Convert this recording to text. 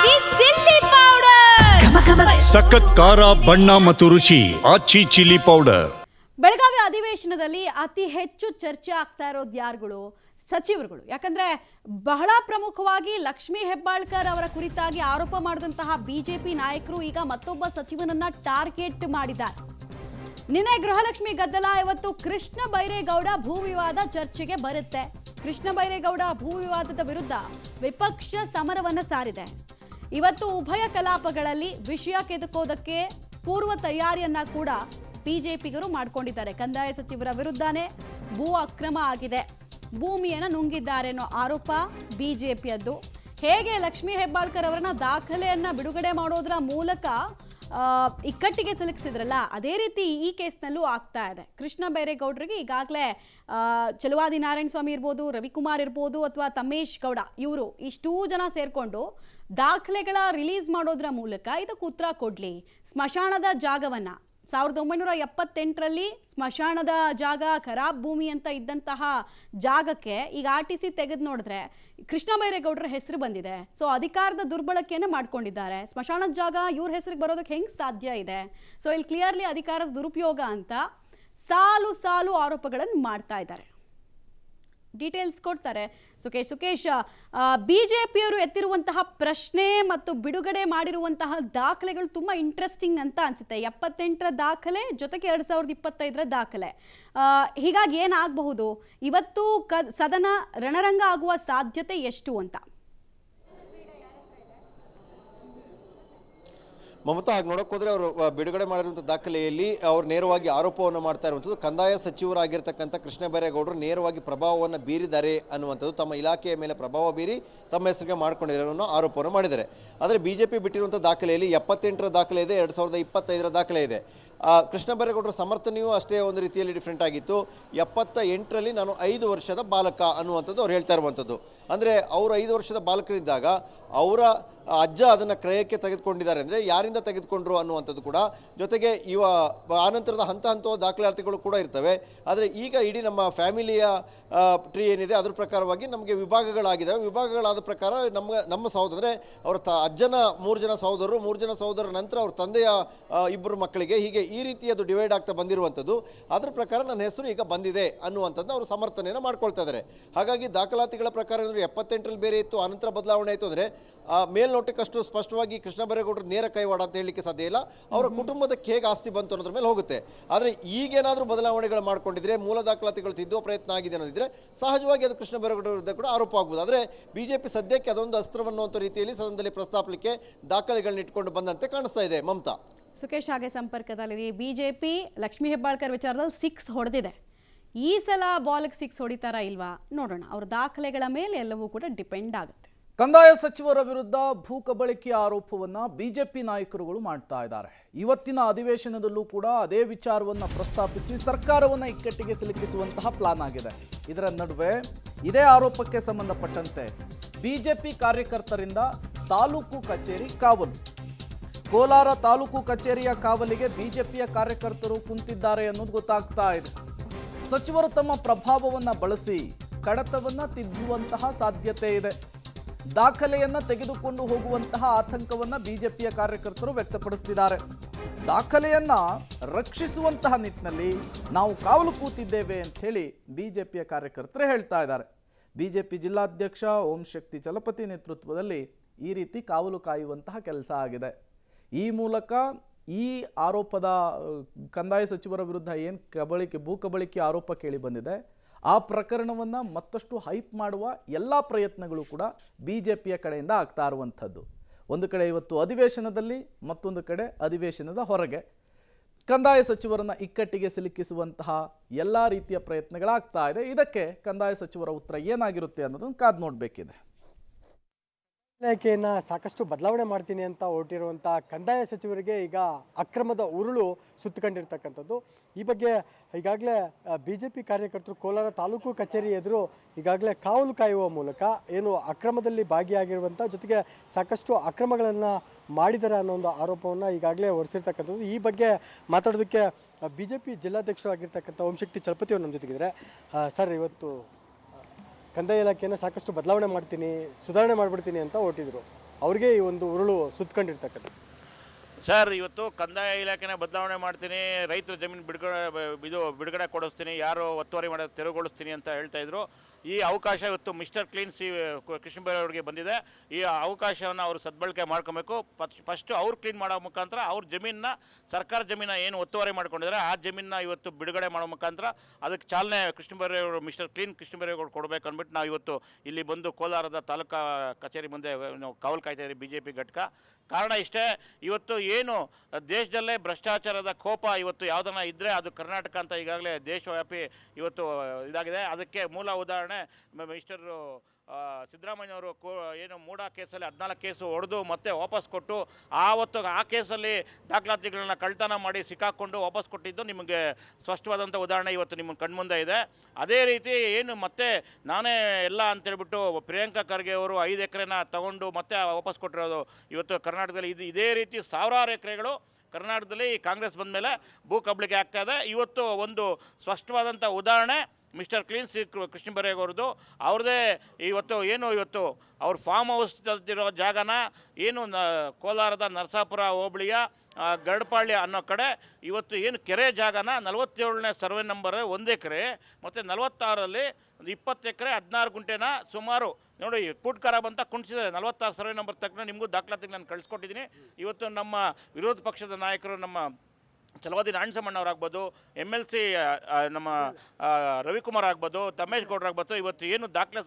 ಆಚಿ chilli powder ಸಖತ್ ಖಾರ ಬಣ್ಣ ಮತ್ತು ರುಚಿ ಆಚಿ ಚಿಲ್ಲಿ ಪೌಡರ್. ಬೆಳಗಾವಿ ಅಧಿವೇಶನದಲ್ಲಿ ಅತಿ ಹೆಚ್ಚು ಚರ್ಚೆ ಆಗ್ತಾ ಇರೋದು ಯಾರುಗಳು? ಸಚಿವರುಗಳು. ಯಾಕಂದ್ರೆ ಬಹಳ ಪ್ರಮುಖವಾಗಿ ಲಕ್ಷ್ಮೀ ಹೆಬ್ಬಾಳ್ಕರ್ ಅವರ ಕುರಿತಾಗಿ ಆರೋಪ ಮಾಡಿದಂತಹ ಬಿಜೆಪಿ ನಾಯಕರು ಈಗ ಮತ್ತೊಬ್ಬ ಸಚಿವನನ್ನ ಟಾರ್ಗೆಟ್ ಮಾಡಿದ್ದಾರೆ. ನಿನ್ನೆ ಗೃಹಲಕ್ಷ್ಮಿ ಗದ್ದಲ, ಇವತ್ತು ಕೃಷ್ಣ ಬೈರೇಗೌಡ ಭೂ ವಿವಾದ ಚರ್ಚೆಗೆ ಬರುತ್ತೆ. ಕೃಷ್ಣ ಬೈರೇಗೌಡ ಭೂ ವಿವಾದದ ವಿರುದ್ಧ ವಿಪಕ್ಷ ಸಮರವನ್ನ ಸಾರಿದೆ. ಇವತ್ತು ಉಭಯ ಕಲಾಪಗಳಲ್ಲಿ ವಿಷಯ ಕೆದಕೋದಕ್ಕೆ ಪೂರ್ವ ತಯಾರಿಯನ್ನ ಕೂಡ ಬಿಜೆಪಿಗರು ಮಾಡ್ಕೊಂಡಿದ್ದಾರೆ. ಕಂದಾಯ ಸಚಿವರ ವಿರುದ್ಧನೇ ಭೂ ಅಕ್ರಮ ಆಗಿದೆ, ಭೂಮಿಯನ್ನು ನುಂಗಿದ್ದಾರೆ ಅನ್ನೋ ಆರೋಪ ಬಿಜೆಪಿಯದ್ದು. ಹೇಗೆ ಲಕ್ಷ್ಮೀ ಹೆಬ್ಬಾಳ್ಕರ್ ಅವರನ್ನ ದಾಖಲೆಯನ್ನ ಬಿಡುಗಡೆ ಮಾಡೋದ್ರ ಮೂಲಕ ಇಕ್ಕಟ್ಟಿಗೆ ಸಿಲುಕಿಸಿದ್ರಲ್ಲ, ಅದೇ ರೀತಿ ಈ ಕೇಸ್ನಲ್ಲೂ ಆಗ್ತಾ ಇದೆ. ಕೃಷ್ಣ ಬೈರೇಗೌಡರಿಗೆ ಈಗಾಗಲೇ ಚಲುವಾದಿ ನಾರಾಯಣ ಸ್ವಾಮಿ ಇರ್ಬೋದು, ರವಿಕುಮಾರ್ ಇರ್ಬೋದು, ಅಥವಾ ತಮ್ಮೇಶ್ ಗೌಡ, ಇವರು ಇಷ್ಟೂ ಜನ ಸೇರ್ಕೊಂಡು ದಾಖಲೆಗಳ ರಿಲೀಸ್ ಮಾಡೋದ್ರ ಮೂಲಕ ಇದಕ್ಕೆ ಉತ್ತರ ಕೊಡ್ಲಿ. ಸ್ಮಶಾನದ ಜಾಗವನ್ನ 1978ರಲ್ಲಿ ಸ್ಮಶಾನದ ಜಾಗ ಖರಾಬ್ ಭೂಮಿ ಅಂತ ಇದ್ದಂತಹ ಜಾಗಕ್ಕೆ ಈಗ RTC ತೆಗೆದು ನೋಡಿದ್ರೆ ಕೃಷ್ಣ ಬೈರೇಗೌಡರ ಹೆಸರು ಬಂದಿದೆ. ಸೊ ಅಧಿಕಾರದ ದುರ್ಬಳಕೆಯನ್ನು ಮಾಡ್ಕೊಂಡಿದ್ದಾರೆ. ಸ್ಮಶಾನದ ಜಾಗ ಇವ್ರ ಹೆಸರಿಗೆ ಬರೋದಕ್ಕೆ ಹೆಂಗೆ ಸಾಧ್ಯ ಇದೆ? ಸೊ ಇಲ್ಲಿ ಕ್ಲಿಯರ್ಲಿ ಅಧಿಕಾರದ ದುರುಪಯೋಗ ಅಂತ ಸಾಲು ಸಾಲು ಆರೋಪಗಳನ್ನು ಮಾಡ್ತಾ ಇದ್ದಾರೆ. ಡೀಟೇಲ್ಸ್ ಕೊಡ್ತಾರೆ ಸುಕೇಶ್. ಬಿಜೆಪಿಯವರು ಎತ್ತಿರುವಂತಹ ಪ್ರಶ್ನೆ ಮತ್ತು ಬಿಡುಗಡೆ ಮಾಡಿರುವಂತಹ ದಾಖಲೆಗಳು ತುಂಬಾ ಇಂಟ್ರೆಸ್ಟಿಂಗ್ ಅಂತ ಅನ್ಸುತ್ತೆ. 78ರ ದಾಖಲೆ ಜೊತೆಗೆ 2025ರ ದಾಖಲೆ. ಹೀಗಾಗಿ ಏನಾಗಬಹುದು? ಇವತ್ತು ಸದನ ರಣರಂಗ ಆಗುವ ಸಾಧ್ಯತೆ ಎಷ್ಟು ಅಂತ? ಮಮತಾ, ಹಾಗೆ ನೋಡೋಕೆ ಹೋದ್ರೆ ಅವರು ಬಿಡುಗಡೆ ಮಾಡಿರುವಂಥ ದಾಖಲೆಯಲ್ಲಿ ಅವರು ನೇರವಾಗಿ ಆರೋಪವನ್ನು ಮಾಡ್ತಾ ಇರುವಂಥದ್ದು ಕಂದಾಯ ಸಚಿವರಾಗಿರ್ತಕ್ಕಂಥ ಕೃಷ್ಣ ಬೈರೇಗೌಡರು ನೇರವಾಗಿ ಪ್ರಭಾವವನ್ನು ಬೀರಿದ್ದಾರೆ ಅನ್ನುವಂಥದ್ದು, ತಮ್ಮ ಇಲಾಖೆಯ ಮೇಲೆ ಪ್ರಭಾವ ಬೀರಿ ತಮ್ಮ ಹೆಸರಿಗೆ ಮಾಡ್ಕೊಂಡಿದ್ದಾರೆ ಅನ್ನೋ ಆರೋಪವನ್ನು ಮಾಡಿದ್ದಾರೆ. ಆದರೆ ಬಿಜೆಪಿ ಬಿಟ್ಟಿರುವಂಥ ದಾಖಲೆಯಲ್ಲಿ 78ರ ದಾಖಲೆ ಇದೆ, 2025ರ ದಾಖಲೆ ಇದೆ. ಕೃಷ್ಣ ಬೈರೇಗೌಡರ ಸಮರ್ಥನೆಯೂ ಅಷ್ಟೇ ಒಂದು ರೀತಿಯಲ್ಲಿ ಡಿಫ್ರೆಂಟ್ ಆಗಿತ್ತು. 78ರಲ್ಲಿ ನಾನು 5 ವರ್ಷದ ಬಾಲಕ ಅನ್ನುವಂಥದ್ದು ಅವ್ರು ಹೇಳ್ತಾ ಇರುವಂಥದ್ದು. ಅಂದರೆ ಅವರು 5 ವರ್ಷದ ಬಾಲಕರಿದ್ದಾಗ ಅವರ ಅಜ್ಜ ಅದನ್ನು ಕ್ರಯಕ್ಕೆ ತೆಗೆದುಕೊಂಡಿದ್ದಾರೆ. ಅಂದರೆ ಯಾರಿಂದ ತೆಗೆದುಕೊಂಡ್ರು ಅನ್ನುವಂಥದ್ದು ಕೂಡ, ಜೊತೆಗೆ ಆನಂತರದ ಹಂತವಾದ ದಾಖಲಾತಿಗಳು ಕೂಡ ಇರ್ತವೆ. ಆದರೆ ಈಗ ಇಡೀ ನಮ್ಮ ಫ್ಯಾಮಿಲಿಯ ಟ್ರೀ ಏನಿದೆ ಅದ್ರ ಪ್ರಕಾರವಾಗಿ ನಮಗೆ ವಿಭಾಗಗಳಾಗಿದ್ದಾವೆ. ವಿಭಾಗಗಳಾದ ಪ್ರಕಾರ ನಮ್ಮ ಸಹೋದರ, ಅಂದರೆ ಅವರ ಅಜ್ಜನ 3 ಜನ ಸಹೋದರರು, 3 ಜನ ಸಹೋದರರ ನಂತರ ಅವ್ರ ತಂದೆಯ 2 ಮಕ್ಕಳಿಗೆ, ಹೀಗೆ ಈ ರೀತಿ ಅದು ಡಿವೈಡ್ ಆಗ್ತಾ ಬಂದಿರುವಂಥದ್ದು. ಅದ್ರ ಪ್ರಕಾರ ನನ್ನ ಹೆಸರು ಈಗ ಬಂದಿದೆ ಅನ್ನುವಂಥದ್ದು ಅವರು ಸಮರ್ಥನೆಯನ್ನು ಮಾಡ್ಕೊಳ್ತಾ ಇದ್ದಾರೆ. ಹಾಗಾಗಿ ದಾಖಲಾತಿಗಳ ಪ್ರಕಾರ 78ರಲ್ಲಿ ಬೇರೆ ಇತ್ತು, ಅನಂತರ ಬದಲಾವಣೆ ಆಯಿತು. ಅಂದರೆ ಮೇಲ್ನೋಟಕ್ಕಷ್ಟು ಸ್ಪಷ್ಟವಾಗಿ ಕೃಷ್ಣ ಬೈರೇಗೌಡರು ನೇರ ಕೈವಾಡ ಅಂತ ಹೇಳಲಿಕ್ಕೆ ಸಾಧ್ಯ ಇಲ್ಲ. ಅವರ ಕುಟುಂಬದಕ್ಕೆ ಹೇಗೆ ಆಸ್ತಿ ಬಂತು ಅನ್ನೋದ್ರ ಮೇಲೆ ಹೋಗುತ್ತೆ. ಆದರೆ ಈಗೇನಾದರೂ ಬದಲಾವಣೆಗಳು ಮಾಡ್ಕೊಂಡಿದ್ರೆ, ಮೂಲ ದಾಖಲಾತಿಗಳು ತಿದ್ದುವ ಪ್ರಯತ್ನ ಆಗಿದೆ ಅನ್ನೋದಿದ್ರೆ ಸಹಜವಾಗಿ ಅದು ಕೃಷ್ಣ ಬೈರೇಗೌಡರ ವಿರುದ್ಧ ಕೂಡ ಆರೋಪ ಆಗ್ಬೋದು. ಆದರೆ ಬಿಜೆಪಿ ಸದ್ಯಕ್ಕೆ ಅದೊಂದು ಅಸ್ತ್ರವನ್ನುವಂಥ ರೀತಿಯಲ್ಲಿ ಸದನದಲ್ಲಿ ಪ್ರಸ್ತಾಪಲಿಕ್ಕೆ ದಾಖಲೆಗಳನ್ನ ಇಟ್ಕೊಂಡು ಬಂದಂತೆ ಕಾಣಿಸ್ತಾ ಇದೆ. ಮಮತಾ, ಸುಕೇಶ್ ಹಾಗೆ ಸಂಪರ್ಕದಲ್ಲಿ ಬಿಜೆಪಿ ಲಕ್ಷ್ಮೀ ಹೆಬ್ಬಾಳ್ಕರ್ ವಿಚಾರದಲ್ಲಿ 6 ಹೊಡೆದಿದೆ. ಈ ಸಲ ಬಾಲ್ಗೆ 6 ಹೊಡಿತಾರಾ ಇಲ್ವಾ ನೋಡೋಣ. ಅವ್ರ ದಾಖಲೆಗಳ ಮೇಲೆ ಎಲ್ಲವೂ ಕೂಡ ಡಿಪೆಂಡ್ ಆಗುತ್ತೆ. ಕಂದಾಯ ಸಚಿವರ ವಿರುದ್ಧ ಭೂ ಕಬಳಿಕೆ ಆರೋಪವನ್ನು ಬಿಜೆಪಿ ನಾಯಕರುಗಳು ಮಾಡ್ತಾ ಇದ್ದಾರೆ. ಇವತ್ತಿನ ಅಧಿವೇಶನದಲ್ಲೂ ಕೂಡ ಅದೇ ವಿಚಾರವನ್ನು ಪ್ರಸ್ತಾಪಿಸಿ ಸರ್ಕಾರವನ್ನು ಇಕ್ಕಟ್ಟಿಗೆ ಸಿಲುಕಿಸುವಂತಹ ಪ್ಲಾನ್ ಆಗಿದೆ. ಇದರ ನಡುವೆ ಇದೇ ಆರೋಪಕ್ಕೆ ಸಂಬಂಧಪಟ್ಟಂತೆ ಬಿಜೆಪಿ ಕಾರ್ಯಕರ್ತರಿಂದ ತಾಲೂಕು ಕಚೇರಿ ಕಾವಲು. ಕೋಲಾರ ತಾಲೂಕು ಕಚೇರಿಯ ಕಾವಲಿಗೆ ಬಿಜೆಪಿಯ ಕಾರ್ಯಕರ್ತರು ಕುಂತಿದ್ದಾರೆ ಅನ್ನೋದು ಗೊತ್ತಾಗ್ತಾ ಇದೆ. ಸಚಿವರು ತಮ್ಮ ಪ್ರಭಾವವನ್ನು ಬಳಸಿ ಕಡತವನ್ನು ತಿದ್ದುವಂತಹ ಸಾಧ್ಯತೆ ಇದೆ. ದಾಖಲೆಯನ್ನು ತೆಗೆದುಕೊಂಡು ಹೋಗುವಂತಹ ಆತಂಕವನ್ನು ಬಿಜೆಪಿಯ ಕಾರ್ಯಕರ್ತರು ವ್ಯಕ್ತಪಡಿಸುತ್ತಿದ್ದಾರೆ. ದಾಖಲೆಯನ್ನು ರಕ್ಷಿಸುವಂತಹ ನಿಟ್ಟಿನಲ್ಲಿ ನಾವು ಕಾವಲು ಕೂತಿದ್ದೇವೆ ಅಂತ ಹೇಳಿ ಬಿಜೆಪಿಯ ಕಾರ್ಯಕರ್ತರು ಹೇಳ್ತಾ ಇದ್ದಾರೆ. ಬಿಜೆಪಿ ಜಿಲ್ಲಾಧ್ಯಕ್ಷ ಓಂ ಶಕ್ತಿ ಚಲಪತಿ ನೇತೃತ್ವದಲ್ಲಿ ಈ ರೀತಿ ಕಾವಲು ಕಾಯುವಂತಹ ಕೆಲಸ ಆಗಿದೆ. ಈ ಮೂಲಕ ಈ ಆರೋಪದ ಕಂದಾಯ ಸಚಿವರ ವಿರುದ್ಧ ಏನು ಭೂ ಕಬಳಿಕೆ ಆರೋಪ ಕೇಳಿ ಬಂದಿದೆ, ಆ ಪ್ರಕರಣವನ್ನು ಮತ್ತಷ್ಟು ಹೈಪ್ ಮಾಡುವ ಎಲ್ಲ ಪ್ರಯತ್ನಗಳು ಕೂಡ ಬಿಜೆಪಿಯ ಕಡೆಯಿಂದ ಆಗ್ತಾ ಇರುವಂಥದ್ದು. ಒಂದು ಕಡೆ ಇವತ್ತು ಅಧಿವೇಶನದಲ್ಲಿ, ಮತ್ತೊಂದು ಕಡೆ ಅಧಿವೇಶನದ ಹೊರಗೆ ಕಂದಾಯ ಸಚಿವರನ್ನು ಇಕ್ಕಟ್ಟಿಗೆ ಸಿಲುಕಿಸುವಂತಹ ಎಲ್ಲ ರೀತಿಯ ಪ್ರಯತ್ನಗಳಾಗ್ತಾ ಇದೆ. ಇದಕ್ಕೆ ಕಂದಾಯ ಸಚಿವರ ಉತ್ತರ ಏನಾಗಿರುತ್ತೆ ಅನ್ನೋದನ್ನು ಕಾದು ನೋಡಬೇಕಿದೆ. ಇಲಾಖೆಯನ್ನು ಸಾಕಷ್ಟು ಬದಲಾವಣೆ ಮಾಡ್ತೀನಿ ಅಂತ ಹೊರಟಿರುವಂಥ ಕಂದಾಯ ಸಚಿವರಿಗೆ ಈಗ ಅಕ್ರಮದ ಉರುಳು ಸುತ್ತಕೊಂಡಿರ್ತಕ್ಕಂಥದ್ದು. ಈ ಬಗ್ಗೆ ಈಗಾಗಲೇ ಬಿಜೆಪಿ ಕಾರ್ಯಕರ್ತರು ಕೋಲಾರ ತಾಲೂಕು ಕಚೇರಿ ಎದುರು ಈಗಾಗಲೇ ಕಾವಲು ಕಾಯುವ ಮೂಲಕ ಏನು ಅಕ್ರಮದಲ್ಲಿ ಭಾಗಿಯಾಗಿರುವಂಥ, ಜೊತೆಗೆ ಸಾಕಷ್ಟು ಅಕ್ರಮಗಳನ್ನು ಮಾಡಿದ್ದಾರೆ ಅನ್ನೋ ಒಂದು ಆರೋಪವನ್ನು ಈಗಾಗಲೇ ಹೊರಿಸಿರ್ತಕ್ಕಂಥದ್ದು. ಈ ಬಗ್ಗೆ ಮಾತಾಡೋದಕ್ಕೆ ಬಿಜೆಪಿ ಜಿಲ್ಲಾಧ್ಯಕ್ಷರು ಆಗಿರ್ತಕ್ಕಂಥ ಓಂಶಕ್ತಿ ಚಲಪತಿ ಅವರು ನಮ್ಮ ಜೊತೆಗಿದ್ದಾರೆ. ಸರ್, ಇವತ್ತು ಕಂದಾಯ ಇಲಾಖೆಯನ್ನು ಸಾಕಷ್ಟು ಬದಲಾವಣೆ ಮಾಡ್ತೀನಿ, ಸುಧಾರಣೆ ಮಾಡಿಬಿಡ್ತೀನಿ ಅಂತ ಹೊರಟಿದ್ರು. ಅವ್ರಿಗೆ ಈ ಒಂದು ಉರುಳು ಸುತ್ತಕೊಂಡಿರ್ತಕ್ಕಂಥದ್ದು. ಸರ್, ಇವತ್ತು ಕಂದಾಯ ಇಲಾಖೆನ ಬದಲಾವಣೆ ಮಾಡ್ತೀನಿ, ರೈತರ ಜಮೀನು ಬಿಡುಗಡೆ ಕೊಡಿಸ್ತೀನಿ, ಯಾರು ಒತ್ತುವರಿ ಮಾಡೋದು ತೆರವುಗೊಳಿಸ್ತೀನಿ ಅಂತ ಹೇಳ್ತಾ ಇದ್ರು. ಈ ಅವಕಾಶ ಇವತ್ತು ಮಿಸ್ಟರ್ ಕ್ಲೀನ್ ಕೃಷ್ಣ ಬೈರೇಗೌಡ ಅವರಿಗೆ ಬಂದಿದೆ. ಈ ಅವಕಾಶವನ್ನು ಅವರು ಸದ್ಬಳಕೆ ಮಾಡ್ಕೊಬೇಕು. ಫಸ್ಟು ಅವ್ರು ಕ್ಲೀನ್ ಮಾಡೋ ಮುಖಾಂತರ ಅವ್ರ ಜಮೀನನ್ನ, ಸರ್ಕಾರ ಜಮೀನ ಏನು ಒತ್ತುವರಿ ಮಾಡ್ಕೊಂಡಿದ್ದಾರೆ ಆ ಜಮೀನನ್ನ ಇವತ್ತು ಬಿಡುಗಡೆ ಮಾಡೋ ಮುಖಾಂತರ ಅದಕ್ಕೆ ಚಾಲನೆ ಕೃಷ್ಣ ಬೈರೇಗೌಡ, ಮಿಸ್ಟರ್ ಕ್ಲೀನ್ ಕೃಷ್ಣ ಬೈರೇಗೌಡ ಕೊಡಬೇಕು ಅಂದ್ಬಿಟ್ಟು ನಾವು ಇವತ್ತು ಇಲ್ಲಿ ಬಂದು ಕೋಲಾರದ ತಾಲೂಕಾ ಕಚೇರಿ ಮುಂದೆ ನಾವು ಕಾವಲು ಕಾಯ್ತಾ ಇದ್ದೀವಿ BJP ಘಟಕ. ಕಾರಣ ಇಷ್ಟೇ, ಇವತ್ತು ಏನು ದೇಶದಲ್ಲೇ ಭ್ರಷ್ಟಾಚಾರದ ಕೋಪ ಇವತ್ತು ಯಾವುದನ್ನ ಇದ್ದರೆ ಅದು ಕರ್ನಾಟಕ ಅಂತ ಈಗಾಗಲೇ ದೇಶವ್ಯಾಪಿ ಇವತ್ತು ಇದಾಗಿದೆ. ಅದಕ್ಕೆ ಮೂಲ ಉದಾಹರಣೆ ಮಿಸ್ಟರ್ ಸಿದ್ದರಾಮಯ್ಯವರು ಏನು ಮೂಡ ಕೇಸಲ್ಲಿ 14 ಕೇಸು ಹೊಡೆದು ಮತ್ತೆ ವಾಪಸ್ ಕೊಟ್ಟು ಆ ಕೇಸಲ್ಲಿ ದಾಖಲಾತಿಗಳನ್ನ ಕಳ್ತನ ಮಾಡಿ ಸಿಕ್ಕಾಕೊಂಡು ವಾಪಸ್ ಕೊಟ್ಟಿದ್ದು ನಿಮಗೆ ಸ್ಪಷ್ಟವಾದಂಥ ಉದಾಹರಣೆ ಇವತ್ತು ನಿಮ್ಮ ಕಣ್ಮುಂದೆ ಇದೆ. ಅದೇ ರೀತಿ ಏನು ಮತ್ತೆ ನಾನೇ ಎಲ್ಲ ಅಂತೇಳ್ಬಿಟ್ಟು ಪ್ರಿಯಾಂಕಾ ಖರ್ಗೆ ಅವರು 5 ಎಕರೆನ ತಗೊಂಡು ಮತ್ತೆ ವಾಪಸ್ ಕೊಟ್ಟಿರೋದು ಇವತ್ತು ಕರ್ನಾಟಕದಲ್ಲಿ ಇದೇ ರೀತಿ ಸಾವಿರಾರು ಎಕರೆಗಳು ಕರ್ನಾಟಕದಲ್ಲಿ ಕಾಂಗ್ರೆಸ್ ಬಂದ ಮೇಲೆ ಭೂ ಕಬಳಿಕೆ ಆಗ್ತಾ ಇದೆ. ಇವತ್ತು ಒಂದು ಸ್ಪಷ್ಟವಾದಂಥ ಉದಾಹರಣೆ ಮಿಸ್ಟರ್ ಕ್ಲೀನ್ ಕೃಷ್ಣ ಬೈರೇಗೌಡರದು. ಅವ್ರದ್ದೇ ಇವತ್ತು ಅವ್ರ ಫಾರ್ಮ್ ಹೌಸ್ ಇರೋ ಜಾಗನ ಏನು ಕೋಲಾರದ ನರಸಾಪುರ ಹೋಬಳಿಯ ಗರಡಪಾಳ್ಯ ಅನ್ನೋ ಕಡೆ ಇವತ್ತು ಏನು ಕೆರೆ ಜಾಗನ 47ನೇ ಸರ್ವೆ ನಂಬರ್ 1 ಎಕರೆ ಮತ್ತು 46ರಲ್ಲಿ 20 ಎಕರೆ 16 ಗುಂಟೆನ ಸುಮಾರು ನೋಡಿ ಕೂಟ್ಕಾರ ಬಂತ ಕುಣಿಸಿದ್ದಾರೆ. 46 ಸರ್ವೆ ನಂಬರ್ ತಕ್ಕ ನಿಮಗೂ ದಾಖಲಾತಿಗೆ ನಾನು ಕಳಿಸ್ಕೊಟ್ಟಿದ್ದೀನಿ. ಇವತ್ತು ನಮ್ಮ ವಿರೋಧ ಪಕ್ಷದ ನಾಯಕರು, ನಮ್ಮ ಛಲವಾದಿ ನಾರಾಯಣಸ್ವಾಮಣ್ಣವರಾಗ್ಬೋದು, MLC ನಮ್ಮ ರವಿಕುಮಾರ್ ಆಗ್ಬೋದು, ತಮ್ಮೇಶ್ ಗೌಡ್ರಾಗ್ಬೋದು, ಇವತ್ತು ಏನು ದಾಖಲೆ